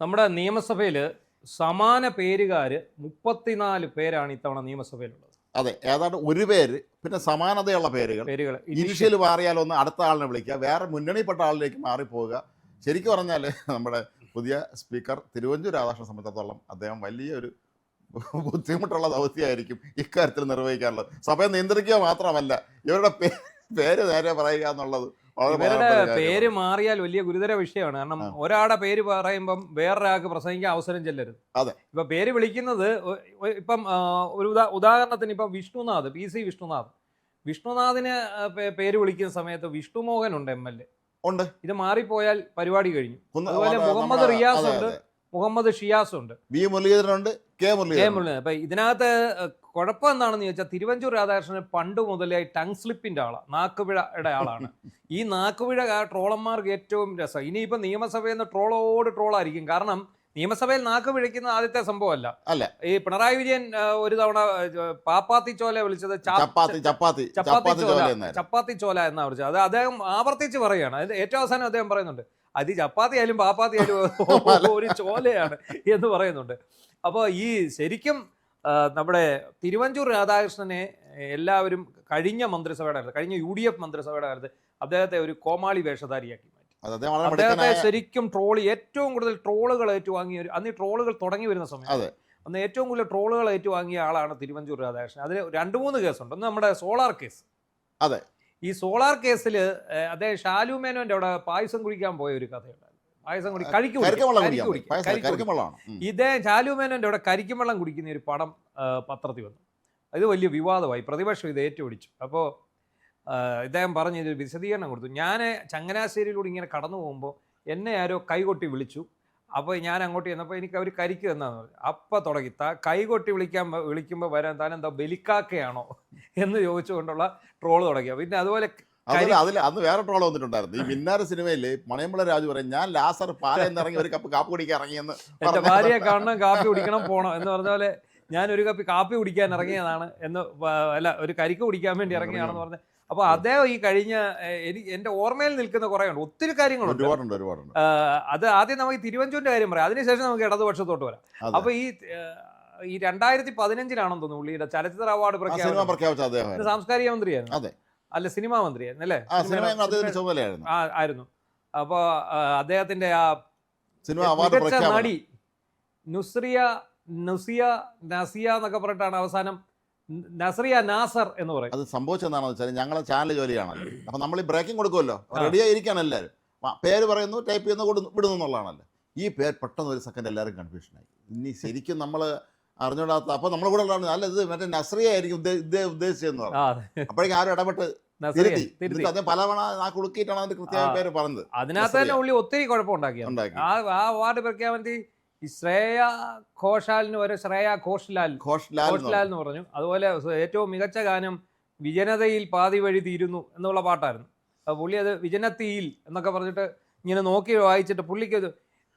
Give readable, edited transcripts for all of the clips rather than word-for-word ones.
നമ്മുടെ നിയമസഭയിൽ സമാന പേരുകാർ 34 പേരാണ് ഇത്തവണ നിയമസഭയിലുള്ളത്. അതെ, ഏതാണ്ട് ഒരു പേര്, പിന്നെ സമാനതയുള്ള പേരുകൾ. പേരുകൾ ഇനിഷ്യൽ മാറിയാലൊന്ന് അടുത്ത ആളിനെ വിളിക്കുക, വേറെ മുന്നണിപ്പെട്ട ആളിലേക്ക് മാറിപ്പോവുക. ശരിക്കും പറഞ്ഞാൽ നമ്മുടെ പുതിയ സ്പീക്കർ തിരുവഞ്ചൂർ രാധാകൃഷ്ണനെ സംബന്ധിച്ചിടത്തോളം അദ്ദേഹം വലിയൊരു ബുദ്ധിമുട്ടുള്ള ദൗത്യമായിരിക്കും ഇക്കാര്യത്തിൽ നിർവഹിക്കാനുള്ളത്. സഭയെ നിയന്ത്രിക്കുക മാത്രമല്ല, ഇവരുടെ പേര് നേരെ പറയുക എന്നുള്ളത് ഇവരുടെ പേര് മാറിയാൽ വലിയ ഗുരുതര വിഷയമാണ്. കാരണം ഒരാളുടെ പേര് പറയുമ്പം വേറൊരാൾക്ക് പ്രസംഗിക്കാൻ അവസരം ചെല്ലരുത്. അതെ, ഇപ്പൊ പേര് വിളിക്കുന്നത് ഇപ്പം ഒരു ഉദാഹരണത്തിന് ഇപ്പം വിഷ്ണുനാഥ്, PC വിഷ്ണുനാഥിന് പേര് വിളിക്കുന്ന സമയത്ത് വിഷ്ണുമോഹൻ ഉണ്ട്, MLA ഉണ്ട്. ഇത് മാറിപ്പോയാൽ പരിപാടി കഴിഞ്ഞു. അതുപോലെ മുഹമ്മദ് റിയാസ് ഉണ്ട്, മുഹമ്മദ് ഷിയാസ് ഉണ്ട്, വി മുരളീധരനുണ്ട്, കെ മുരളീധരൻ. അപ്പൊ ഇതിനകത്ത് കുഴപ്പം എന്താണെന്ന് ചോദിച്ചാൽ തിരുവഞ്ചൂർ രാധാകൃഷ്ണൻ പണ്ട് മുതലേ ടങ് സ്ലിപ്പിന്റെ ആളാണ്, നാക്കുപിഴയുടെ ആളാണ്. ഈ നാക്കുപിഴ ട്രോളന്മാർക്ക് ഏറ്റവും രസം. ഇനിയിപ്പോ നിയമസഭയിൽ നിന്ന് ട്രോളായിരിക്കും. കാരണം നിയമസഭയിൽ നാക്ക് പിഴയ്ക്കുന്ന ആദ്യത്തെ സംഭവമല്ല. ഈ പിണറായി വിജയൻ ഒരു തവണ പാപ്പാത്തി ചോല വിളിച്ചത് ചപ്പാത്തി ചോല എന്നാ വിളിച്ചത്. അത് അദ്ദേഹം ആവർത്തിച്ച് പറയുകയാണ്. അത് ഏറ്റവും അവസാനം അദ്ദേഹം പറയുന്നുണ്ട്, അത് ചപ്പാത്തി ആയാലും പാപ്പാത്തി ആയാലും ഒരു ചോലയാണ് എന്ന് പറയുന്നുണ്ട്. അപ്പോൾ ഈ ശരിക്കും നമ്മുടെ തിരുവഞ്ചൂർ രാധാകൃഷ്ണനെ എല്ലാവരും കഴിഞ്ഞ UDF മന്ത്രിസഭയുടെ കാലത്ത് അദ്ദേഹത്തെ ഒരു കോമാളി വേഷധാരിയാക്കി മാറ്റി. അദ്ദേഹത്തെ ശരിക്കും ഏറ്റവും കൂടുതൽ ട്രോളുകൾ ഏറ്റുവാങ്ങിയ അന്ന് ട്രോളുകൾ തുടങ്ങി വരുന്ന സമയത്ത് അന്ന് ഏറ്റവും കൂടുതൽ ട്രോളുകൾ ഏറ്റുവാങ്ങിയ ആളാണ് തിരുവഞ്ചൂർ രാധാകൃഷ്ണൻ. അതിന് 2-3 കേസുണ്ട്. ഒന്ന് നമ്മുടെ സോളാർ കേസ്. അതെ, ഈ സോളാർ കേസിൽ അദ്ദേഹം ഷാലു മേനോന്റെ അവിടെ പായസം കുടിക്കാൻ പോയ ഒരു കഥയുണ്ടായിരുന്നു. പായസം ഇദ്ദേഹം ഷാലു മേനോന്റെ അവിടെ കരിക്കുംവെള്ളം കുടിക്കുന്ന ഒരു പടം പത്രത്തിൽ വന്നു. ഇത് വലിയ വിവാദമായി, പ്രതിപക്ഷം ഇത് ഏറ്റുപിടിച്ചു. അപ്പോൾ ഇദ്ദേഹം പറഞ്ഞ് ഇതൊരു വിശദീകരണം കൊടുത്തു. ഞാൻ ചങ്ങനാശ്ശേരിയിലൂടെ ഇങ്ങനെ കടന്നു പോകുമ്പോൾ എന്നെ ആരോ കൈകൊട്ടി വിളിച്ചു. അപ്പോൾ ഞാൻ അങ്ങോട്ട് ചെന്നപ്പോൾ എനിക്ക് അവർ കരിക്ക് തന്നാന്ന് പറഞ്ഞു. അപ്പം തുടങ്ങി കൈകൊട്ടി വിളിക്കുമ്പോൾ വരാൻ താനെന്താ ബലിക്കാക്കയാണോ എന്ന് ചോദിച്ചുകൊണ്ടുള്ള ട്രോള് തുടങ്ങിയ. പിന്നെ അതുപോലെ അന്ന് വേറെ ട്രോൾ വന്നിട്ടുണ്ടായിരുന്നു. ഈ മിന്നാര സിനിമയിൽ മണിയമ്പള രാജു പറയും, ഞാൻ ലാസർ പാലയെന്ന് ഇറങ്ങി ഒരു കപ്പ് കാപ്പി കുടിക്കാൻ ഇറങ്ങിയെന്ന്. എന്റെ ഭാര്യയെ കാണണം, കാപ്പി കുടിക്കണം, പോണം എന്ന് പറഞ്ഞ പോലെ ഞാൻ ഒരു കപ്പ് കാപ്പി കുടിക്കാൻ ഇറങ്ങിയതാണ് എന്ന്, അല്ല ഒരു കരിക്ക് കുടിക്കാൻ വേണ്ടി ഇറങ്ങിയാണെന്ന് പറഞ്ഞ്. അപ്പൊ അദ്ദേഹം ഈ കഴിഞ്ഞ എന്റെ ഓർമ്മയിൽ നിൽക്കുന്ന കുറെ ഉണ്ട്, ഒത്തിരി കാര്യങ്ങളുണ്ട്. അത് ആദ്യം നമുക്ക് തിരുവഞ്ചൂരിന്റെ കാര്യം പറയാം, അതിനുശേഷം നമുക്ക് ഇടതുപക്ഷത്തോട്ട് വരാം. അപ്പൊ ഈ 2015 തോന്നുന്നു പുള്ളിയുടെ ചലച്ചിത്ര അവാർഡ് പ്രഖ്യാപിച്ചത് സാംസ്കാരിക മന്ത്രിയായിരുന്നു, അല്ല സിനിമാ മന്ത്രിയായിരുന്നു അല്ലേ? ആയിരുന്നു. അപ്പൊ അദ്ദേഹത്തിന്റെ ആ മികച്ച നടി നസിയ എന്നൊക്കെ പറഞ്ഞിട്ടാണ് അവസാനം നസ്രിയ നാസർ എന്ന് പറയും. അത് സംഭവിച്ചെന്താണെന്ന് വെച്ചാൽ ഞങ്ങളെ ചാനൽ ജോലിയാണല്ലോ. അപ്പൊ നമ്മൾ ഈ ബ്രേക്കിംഗ് കൊടുക്കുമല്ലോ, റെഡിയായി ഇരിക്കുകയാണ് എല്ലാവരും. പേര് പറയുന്നു, ടൈപ്പ് ചെയ്യുന്നു, വിടുന്നു എന്നുള്ളതാണല്ലോ. ഈ പേര് പെട്ടെന്ന് ഒരു സെക്കൻഡ് എല്ലാവരും കൺഫ്യൂഷനായി. ഇനി ശരിക്കും നമ്മൾ അറിഞ്ഞൂടാത്ത, അപ്പൊ നമ്മളെ കൂടെ അല്ല ഇത് മറ്റേ നസ്രിയ ആയിരിക്കും ഉദ്ദേശിച്ചതെന്ന് പറഞ്ഞു. അപ്പോഴേക്കും ആരും ഇടപെട്ട് അദ്ദേഹം പലവണ ആ കുടുക്കിയിട്ടാണ് അതിന്റെ കൃത്യമായ പേര് പറഞ്ഞത്. അതിനകത്ത് തന്നെ ഉള്ളി ഒത്തിരി കുഴപ്പമുണ്ടാക്കി. ആ അവാർഡ് പ്രഖ്യാപനത്തിൽ ഈ ശ്രേയ ഘോഷാലിന് വരെ ശ്രേയ ഘോഷ്ലാൽ എന്ന് പറഞ്ഞു. അതുപോലെ ഏറ്റവും മികച്ച ഗാനം വിജനതയിൽ പാതി വഴി തീരുന്നു എന്നുള്ള പാട്ടായിരുന്നു. പുള്ളി അത് വിജനത്തിയിൽ എന്നൊക്കെ പറഞ്ഞിട്ട് ഇങ്ങനെ നോക്കി വായിച്ചിട്ട് പുള്ളിക്ക്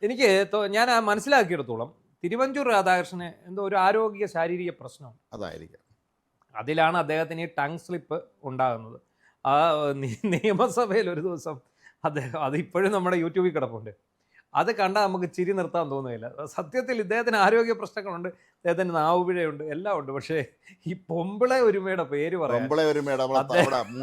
എനിക്ക് ഞാൻ മനസ്സിലാക്കിയെടുത്തോളം തിരുവഞ്ചൂർ രാധാകൃഷ്ണന് എന്തോ ഒരു ആരോഗ്യ ശാരീരിക പ്രശ്നമാണ്. അതിലാണ് അദ്ദേഹത്തിന് ഈ ടങ് സ്ലിപ്പ് ഉണ്ടാകുന്നത്. ആ നിയമസഭയിൽ ഒരു ദിവസം അദ്ദേഹം, അത് ഇപ്പോഴും നമ്മുടെ യൂട്യൂബിൽ കിടപ്പുണ്ട്, അത് കണ്ടാൽ നമുക്ക് ചിരി നിർത്താൻ തോന്നുകയില്ല. സത്യത്തിൽ ഇദ്ദേഹത്തിന് ആരോഗ്യ പ്രശ്നങ്ങളുണ്ട്, അദ്ദേഹത്തിന് നാവുപിഴയുണ്ട്, എല്ലാം ഉണ്ട്. പക്ഷേ ഈ പൊമ്പിള ഒരുമയുടെ പേര് പറയാം,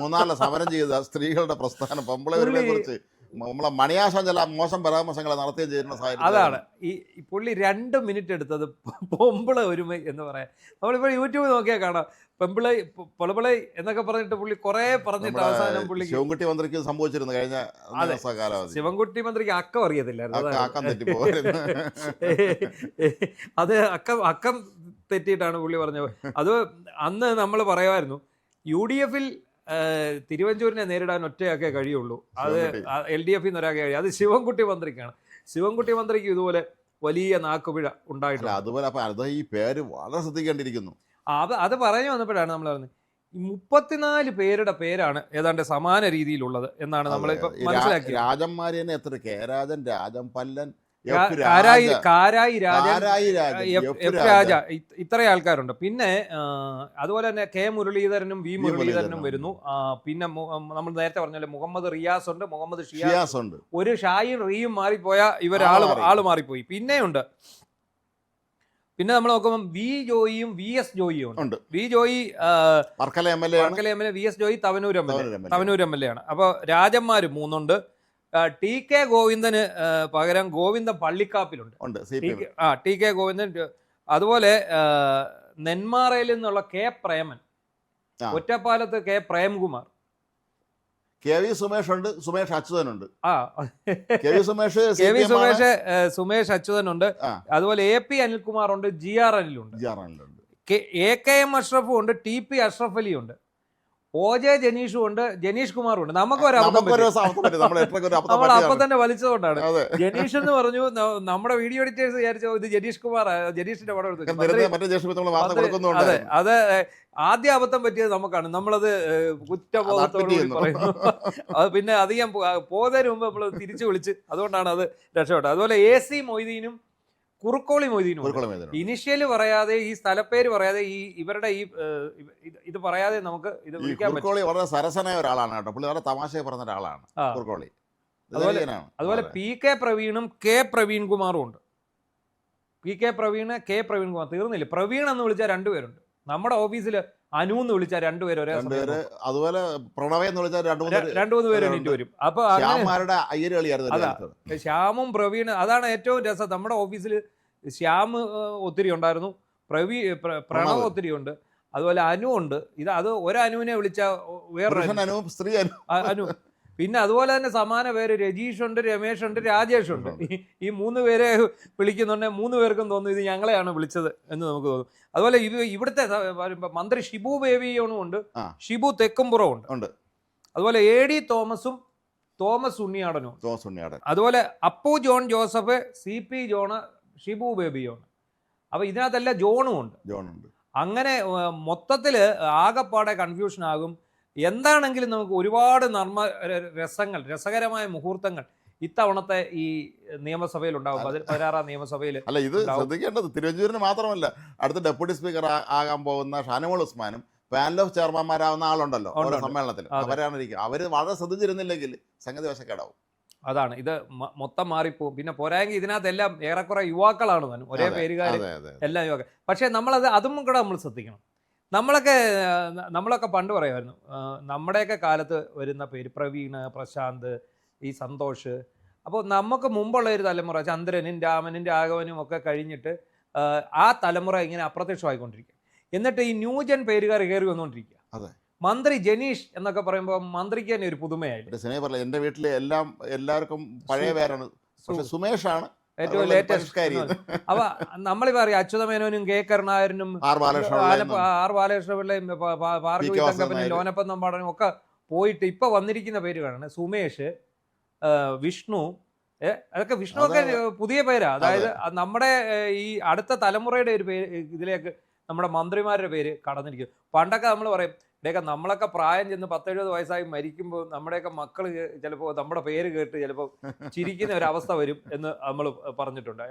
3 സമരം ചെയ്ത സ്ത്രീകളുടെ പ്രസ്ഥാനം പൊമ്പിള ഒരുമയെ കുറിച്ച് നമ്മളെ മണിയാശം ചില മോശം പരാമർശങ്ങളെ നടത്തുകയും ചെയ്യുന്ന സാഹചര്യം. അതാണ് ഈ പുള്ളി 2 മിനിറ്റ് എടുത്തത് പൊമ്പിള ഒരുമ എന്ന് പറയാം. നമ്മളിപ്പോൾ യൂട്യൂബ് നോക്കിയാൽ കാണാം, പൊളപിളൈ എന്നൊക്കെ പറഞ്ഞിട്ട് പുള്ളി കുറെ പറഞ്ഞിട്ട് അവസാനം പുള്ളി ശിവൻകുട്ടി മന്ത്രിക്ക് സംഭവിച്ചിരുന്നു കഴിഞ്ഞ കാലാവധി. ശിവൻകുട്ടി മന്ത്രിക്ക് അക്കം അറിയത്തില്ലായിരുന്നു, അത് അക്കം തെറ്റിയിട്ടാണ് പുള്ളി പറഞ്ഞത്. അത് അന്ന് നമ്മൾ പറയുമായിരുന്നു, UDF-ൽ തിരുവഞ്ചൂരിനെ നേരിടാൻ ഒറ്റയാക്കേ കഴിയുള്ളൂ, അത് LDF-ൽ നിന്ന് ഒരാക്കേ കഴിയും, അത് ശിവൻകുട്ടി മന്ത്രിക്കാണ്. ശിവൻകുട്ടി മന്ത്രിക്ക് ഇതുപോലെ വലിയ നാക്കുപിഴ ഉണ്ടായിട്ടില്ല. അതുപോലെ അപ്പൊ ഈ പേര് വളരെ ശ്രദ്ധിക്കേണ്ടിയിരിക്കുന്നു. അത് പറഞ്ഞു വന്നപ്പോഴാണ് നമ്മൾ പറഞ്ഞത്, ഈ 34 പേരുടെ പേരാണ് ഏതാണ്ട് സമാന രീതിയിലുള്ളത് എന്നാണ് നമ്മളിപ്പോൾ മനസ്സിലാക്കിയത്. രാജന്മാര് തന്നെ എത്ര, കെ രാജൻ, രാജൻ പല്ലൻ, കാരായി രാജൻ, എഫ് രാജ, ഇത്ര ആൾക്കാരുണ്ട്. പിന്നെ അതുപോലെ തന്നെ കെ മുരളീധരനും വി മുരളീധരനും വരുന്നു. പിന്നെ നമ്മൾ നേരത്തെ പറഞ്ഞ മുഹമ്മദ് റിയാസ് ഉണ്ട്, മുഹമ്മദ് ഷിയാസ് ഉണ്ട്. ഒരു ഷായും റീയും മാറിപ്പോയ ആള് മാറിപ്പോയി. പിന്നെ നമ്മൾ നോക്കുമ്പോൾ വി ജോയിയും വി എസ് ജോയിയും ഉണ്ട്. V Joy Varkala M L A, V S Joy Thavanur M L A ആണ്. അപ്പോൾ രാജന്മാർ 3 ഉണ്ട്. ടി കെ ഗോവിന്ദന് പകരം ഗോവിന്ദൻ പള്ളിക്കാപ്പിലുണ്ട്. T K Govindan. അതുപോലെ നെന്മാറയിൽ നിന്നുള്ള കെ പ്രേമൻ, ഒറ്റപ്പാലത്ത് K Premkumar, K V Sumesh ഉണ്ട്, സുമേഷ് അച്യുതനുണ്ട്. സുമേഷ് അച്യുതനുണ്ട്. അതുപോലെ എ പി അനിൽകുമാർ ഉണ്ട്, ജി ആർ അനിലുണ്ട്, എ കെ എം അഷ്റഫും ഉണ്ട്, ടി പി അഷ്റഫ് അലി ഉണ്ട്, ഒ ജെ ജനീഷും ഉണ്ട്, ജനീഷ് കുമാറും ഉണ്ട്. നമ്മൾ അപ്പൊ തന്നെ വലിച്ചതുകൊണ്ടാണ്. ജനീഷ് എന്ന് പറഞ്ഞു, നമ്മുടെ വീഡിയോ എഡിറ്റേഴ്സ് വിചാരിച്ചോ ഇത് ജനീഷ് കുമാർ, ജനീഷിന്റെ പടം എടുത്തു. അതെ, അത് ആദ്യ അബദ്ധം പറ്റിയത് നമുക്കാണ്. നമ്മളത് കുറ്റബോധത്തോടുകൂടി പറയുന്നു. അത് പിന്നെ അധികം പോകുന്നതിന് മുമ്പ് നമ്മൾ തിരിച്ചു വിളിച്ച്, അതുകൊണ്ടാണ് അത് രക്ഷപ്പെട്ടത്. അതുപോലെ എ സി മൊയ്തീനും കുറുക്കോളി മൊയ്തീനും ഇനിഷ്യല് പറയാതെ, ഈ സ്ഥലപ്പേര് പറയാതെ, ഈ ഇവരുടെ ഈ ഇത് പറയാതെ നമുക്ക് ഇത് വിളിക്കാൻ പറ്റും. വളരെ സരസനായ ഒരാളാണ് കേട്ടോ, പുള്ളി വളരെ തമാശ പറഞ്ഞ ഒരാളാണ് കുറുക്കോളി. അതുപോലെ പി കെ പ്രവീണും കെ പ്രവീൺ കുമാറും ഉണ്ട്. P K Praveen, K Praveen Kumar. തീർന്നില്ല, പ്രവീൺ എന്ന് വിളിച്ചാൽ 2 പേരുണ്ട്. നമ്മുടെ ഓഫീസിൽ അനു എന്ന് വിളിച്ചാൽ 2 പേര് ഒരേ. അതുപോലെ പ്രണവ എന്ന് വിളിച്ചാൽ 2-3 പേര് എണീറ്റ് വരും. അപ്പൊ ശ്യാമും പ്രവീൺ, അതാണ് ഏറ്റവും രസം. നമ്മുടെ ഓഫീസിൽ ശ്യാം ഒത്തിരി ഉണ്ടായിരുന്നു, പ്രണവ് ഒത്തിരി ഉണ്ട്, അതുപോലെ അനു ഉണ്ട്. അത് ഒരനുവിനെ വിളിച്ചാൽ വേറെ സ്ത്രീ അനു. പിന്നെ അതുപോലെ തന്നെ സമാന പേര് രജീഷ് ഉണ്ട്, രമേശ് ഉണ്ട്, രാജേഷ് ഉണ്ട്. ഈ 3 പേരെ വിളിക്കുന്നുണ്ടെങ്കിൽ 3 പേർക്കും തോന്നുന്നു ഇത് ഞങ്ങളെയാണ് വിളിച്ചത് എന്ന് നമുക്ക് തോന്നും. അതുപോലെ ഇവിടുത്തെ മന്ത്രി ഷിബു ബേബിയോണും ഉണ്ട്, ഷിബു തെക്കുംപുറവും ഉണ്ട്. അതുപോലെ എ ഡി തോമസും തോമസ് ഉണ്ണിയാടനും. അതുപോലെ അപ്പു ജോൺ ജോസഫ്, സി പി ജോണ്, ഷിബു ബേബിയോണ്. അപ്പൊ ഇതിനകത്തെല്ലാം ജോണും ഉണ്ട്. അങ്ങനെ മൊത്തത്തില് ആകെപ്പാടെ കൺഫ്യൂഷൻ ആകും. എന്താണെങ്കിലും നമുക്ക് ഒരുപാട് രസകരമായ മുഹൂർത്തങ്ങൾ ഇത്തവണത്തെ ഈ നിയമസഭയിൽ ഉണ്ടാവും. 16ാം നിയമസഭയിൽ. അല്ല, ഇത് ശ്രദ്ധിക്കേണ്ടത് തിരുവഞ്ചൂരിന് മാത്രമല്ല, അടുത്ത ഡെപ്യൂട്ടി സ്പീക്കർ ആകാൻ പോകുന്ന ഷാനിമോൾ ഉസ്മാനും പാനൽ ഓഫ് ചെയർമാൻമാരാവുന്ന ആളുണ്ടല്ലോ ഓരോ സമ്മേളനത്തിൽ. അവര് വളരെ ശ്രദ്ധിച്ചിരുന്നില്ലെങ്കിൽ സംഗതി വശക്കേടാവും. അതാണ്, ഇത് മൊത്തം മാറിപ്പോവും. പിന്നെ പോരായെങ്കിൽ ഇതിനകത്തെല്ലാം ഏറെക്കുറെ യുവാക്കളാണ് താനും, ഒരേ പേരുകാർ എല്ലാം യുവാക്കൾ. പക്ഷെ അതും കൂടെ നമ്മൾ ശ്രദ്ധിക്കണം. നമ്മളൊക്കെ പണ്ട് പറയുമായിരുന്നു, നമ്മുടെയൊക്കെ കാലത്ത് വരുന്ന പേര് പ്രവീണ്, പ്രശാന്ത്, ഈ സന്തോഷ്. അപ്പോൾ നമുക്ക് മുമ്പുള്ള ഒരു തലമുറ ചന്ദ്രനും രാമനും രാഘവനും ഒക്കെ കഴിഞ്ഞിട്ട് ആ തലമുറ ഇങ്ങനെ അപ്രത്യക്ഷമായിക്കൊണ്ടിരിക്കുക. എന്നിട്ട് ഈ ന്യൂജൻ പേരുകാർ കയറി വന്നുകൊണ്ടിരിക്കുക. മന്ത്രി ജനീഷ് എന്നൊക്കെ പറയുമ്പോൾ മന്ത്രിക്ക് തന്നെ ഒരു പുതുമയായിരുന്നു. എന്റെ വീട്ടിലെ എല്ലാവർക്കും പഴയ പേരാണ്, സുമേഷാണ് ഏറ്റവും ലേറ്റസ്റ്റ്. അപ്പൊ നമ്മൾ പറയും അച്യുതമേനോനും കെ കരുണാകരനും ആർ ബാലകൃഷ്ണപിള്ളയും ഭാർഗവി തങ്കപ്പനും ലോനപ്പൻ നമ്പാടനും ഒക്കെ പോയിട്ട് ഇപ്പൊ വന്നിരിക്കുന്ന പേരുകളാണ് സുമേഷ്, വിഷ്ണു. അതൊക്കെ വിഷ്ണു ഒക്കെ പുതിയ പേരാ. അതായത് നമ്മുടെ ഈ അടുത്ത തലമുറയുടെ ഒരു പേര് ഇതിലേക്ക് നമ്മുടെ മന്ത്രിമാരുടെ പേര് കടന്നിരിക്കും. പണ്ടൊക്കെ നമ്മൾ പറയും, ഇവിടെയൊക്കെ നമ്മളൊക്കെ പ്രായം ചെന്ന് 10-70 വയസ്സായി മരിക്കുമ്പോൾ നമ്മുടെയൊക്കെ മക്കൾ ചിലപ്പോൾ നമ്മുടെ പേര് കേട്ട് ചിലപ്പോൾ ചിരിക്കുന്ന ഒരവസ്ഥ വരും എന്ന് നമ്മൾ പറഞ്ഞിട്ടുണ്ട്.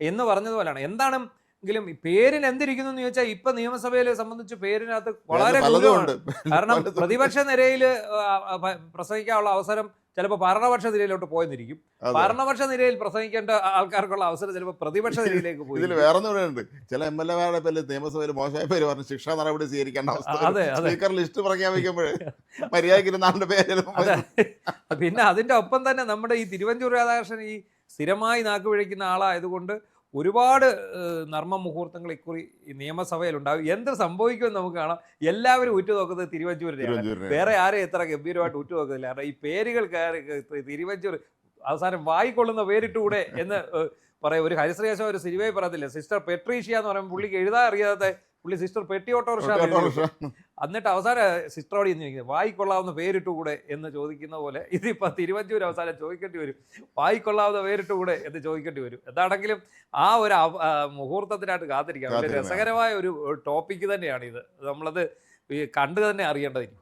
എന്ന് പറഞ്ഞതുപോലെയാണ്. എന്താണെങ്കിലും പേരിന് എന്തിരിക്കുന്നു എന്ന് ചോദിച്ചാൽ ഇപ്പൊ നിയമസഭയെ സംബന്ധിച്ച് പേരിനകത്ത് വളരെ ഗൗരവമുണ്ട്. കാരണം പ്രതിപക്ഷ നിരയിൽ പ്രസംഗിക്കാനുള്ള അവസരം ചിലപ്പോൾ ഭരണപക്ഷ നിരയിലോട്ട് പോയെന്നിരിക്കും. ഭരണപക്ഷ നിരയിൽ പ്രസംഗിക്കേണ്ട ആൾക്കാർക്കുള്ള അവസരം ചിലപ്പോൾ പ്രതിപക്ഷ നിരയിലേക്ക് പോയി. ഇതിൽ വേറെ ഉണ്ട്, ചില MLA-മാരുടെ പേര് നിയമസഭയിൽ മോശമായ പേര് പറഞ്ഞ് ശിക്ഷാ നടപടി സ്വീകരിക്കേണ്ട അവസ്ഥ. സ്പീക്കർ ലിസ്റ്റ് പ്രഖ്യാപിക്കുമ്പോഴേ മര്യാദയ്ക്ക് പേര്. പിന്നെ അതിന്റെ ഒപ്പം തന്നെ നമ്മുടെ ഈ തിരുവഞ്ചൂർ രാധാകൃഷ്ണൻ ഈ സ്ഥിരമായി നാക്കുപിഴയ്ക്കുന്ന ആളായതുകൊണ്ട് ഒരുപാട് നർമ്മ മുഹൂർത്തങ്ങൾ ഇക്കുറി നിയമസഭയിലുണ്ടാവും. എന്ത് സംഭവിക്കുമെന്ന് നമുക്ക് കാണാം. എല്ലാവരും ഉറ്റുനോക്കുന്നത് തിരുവഞ്ചൂരിനെയാണ്. വേറെ ആരെയും എത്ര ഗംഭീരമായിട്ട് ഉറ്റുനോക്കുന്നില്ല. കാരണം ഈ പേരുകൾ തിരുവഞ്ചൂർ അവസാനം വായിക്കൊള്ളുന്ന പേരിട്ടുകൂടെ എന്ന് പറയും. ഒരു ഹരിശ്രീശം ഒരു സിനിമയിൽ പറയത്തില്ല, സിസ്റ്റർ പെട്രീഷ്യ എന്ന് പറയുമ്പോൾ പുള്ളിക്ക് എഴുതാൻ അറിയാതെ പുള്ളി സിസ്റ്റർ പെട്ടി ഓട്ടോറിക്ഷ. എന്നിട്ട് അവസാനം സിസ്റ്ററോട് ഇന്ന് വായിക്കൊള്ളാവുന്ന പേരിട്ടുകൂടെ എന്ന് ചോദിക്കുന്ന പോലെ ഇതിപ്പോ തിരുവഞ്ചൂർ അവസാനം ചോദിക്കേണ്ടി വരും, വായിക്കൊള്ളാവുന്ന പേരിട്ടുകൂടെ എന്ന് ചോദിക്കേണ്ടി വരും. എന്താണെങ്കിലും ആ ഒരു മുഹൂർത്തത്തിനായിട്ട് കാത്തിരിക്കാം. രസകരമായ ഒരു ടോപ്പിക്ക് തന്നെയാണ് ഇത്. നമ്മളത് കണ്ടു തന്നെ അറിയേണ്ടതിന്.